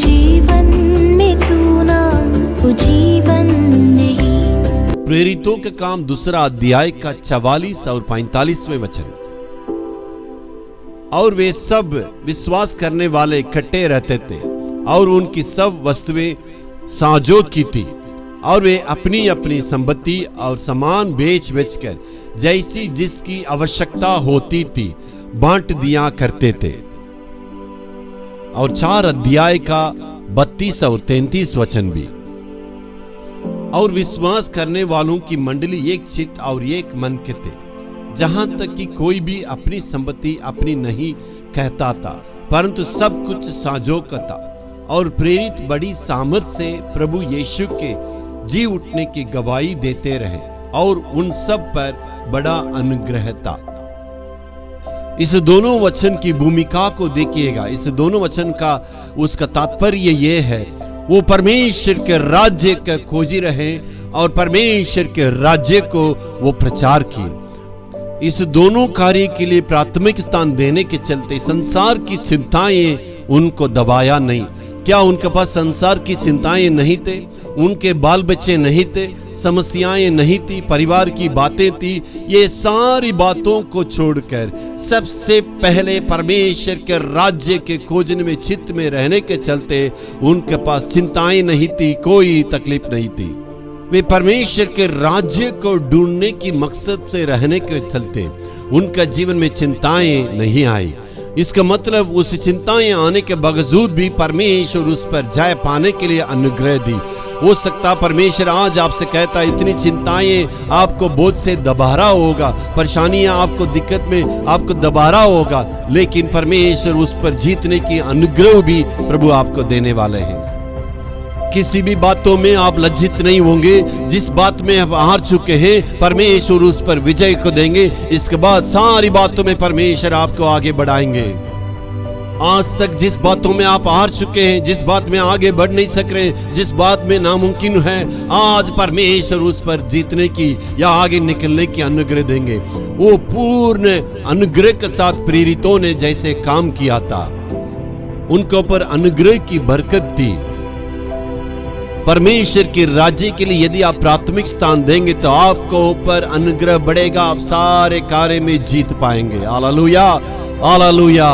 जीवन में तू ना वो जीवन नहीं। प्रेरितों के काम दूसरा अध्याय का 44 और 45वें वचन। और वे सब विश्वास करने वाले इकट्ठे रहते थे और उनकी सब वस्तुएं साझों की थी और वे अपनी अपनी संपत्ति और सामान बेच बेच कर जैसी जिसकी आवश्यकता होती थी बांट दिया करते थे। और 4 अध्याय का 32 और 33 वचन भी। और विश्वास करने वालों की मंडली एक चित्त और एक मन के थे, जहां तक कि कोई भी अपनी संपत्ति अपनी नहीं कहता था, परंतु सब कुछ साझों का था। और प्रेरित बड़ी सामर्थ से प्रभु यीशु के जी उठने की गवाही देते रहे और उन सब पर बड़ा अनुग्रह था। इस दोनों वचन की भूमिका को देखिएगा। इस दोनों वचन का उसका तात्पर्य ये है, वो परमेश्वर के राज्य का खोजी रहे और परमेश्वर के राज्य को वो प्रचार किए। इस दोनों कार्य के लिए प्राथमिक स्थान देने के चलते संसार की चिंताएं उनको दबाया नहीं। क्या उनके पास संसार की चिंताएं नहीं थे? उनके बाल बच्चे नहीं थे, समस्याएं नहीं थी, परिवार की बातें थी। ये सारी बातों को छोड़कर सबसे पहले परमेश्वर के राज्य के खोजने में चित्त में रहने के चलते उनके पास चिंताएं नहीं थी, कोई तकलीफ नहीं थी। वे परमेश्वर के राज्य को ढूंढने की मकसद से रहने के चलते उनका जीवन में चिंताएं नहीं आई। इसका मतलब उस चिंताएं आने के बावजूद भी परमेश्वर उस पर जय पाने के लिए अनुग्रह दी। हो सकता परमेश्वर आज आपसे कहता है, इतनी चिंताएं आपको बोझ से दबा रहा होगा, परेशानियां आपको दिक्कत में आपको दबा रहा होगा, लेकिन परमेश्वर उस पर जीतने की अनुग्रह भी प्रभु आपको देने वाले हैं। किसी भी बातों में आप लज्जित नहीं होंगे। जिस बात में आप हार चुके हैं परमेश्वर उस पर विजय को देंगे। इसके बाद सारी बातों में परमेश्वर आपको आगे बढ़ाएंगे। आज तक जिस बातों में आप हार चुके हैं, जिस बात में आगे बढ़ नहीं सक रहे, जिस बात में नामुमकिन है, आज परमेश्वर उस पर जीतने की या आगे निकलने की अनुग्रह देंगे। वो पूर्ण अनुग्रह के साथ प्रेरितों ने जैसे काम किया था, उनके ऊपर अनुग्रह की बरकत थी। परमेश्वर के राज्य के लिए यदि आप प्राथमिक स्थान देंगे तो आपको ऊपर अनुग्रह बढ़ेगा, आप सारे कार्य में जीत पाएंगे। Hallelujah, hallelujah.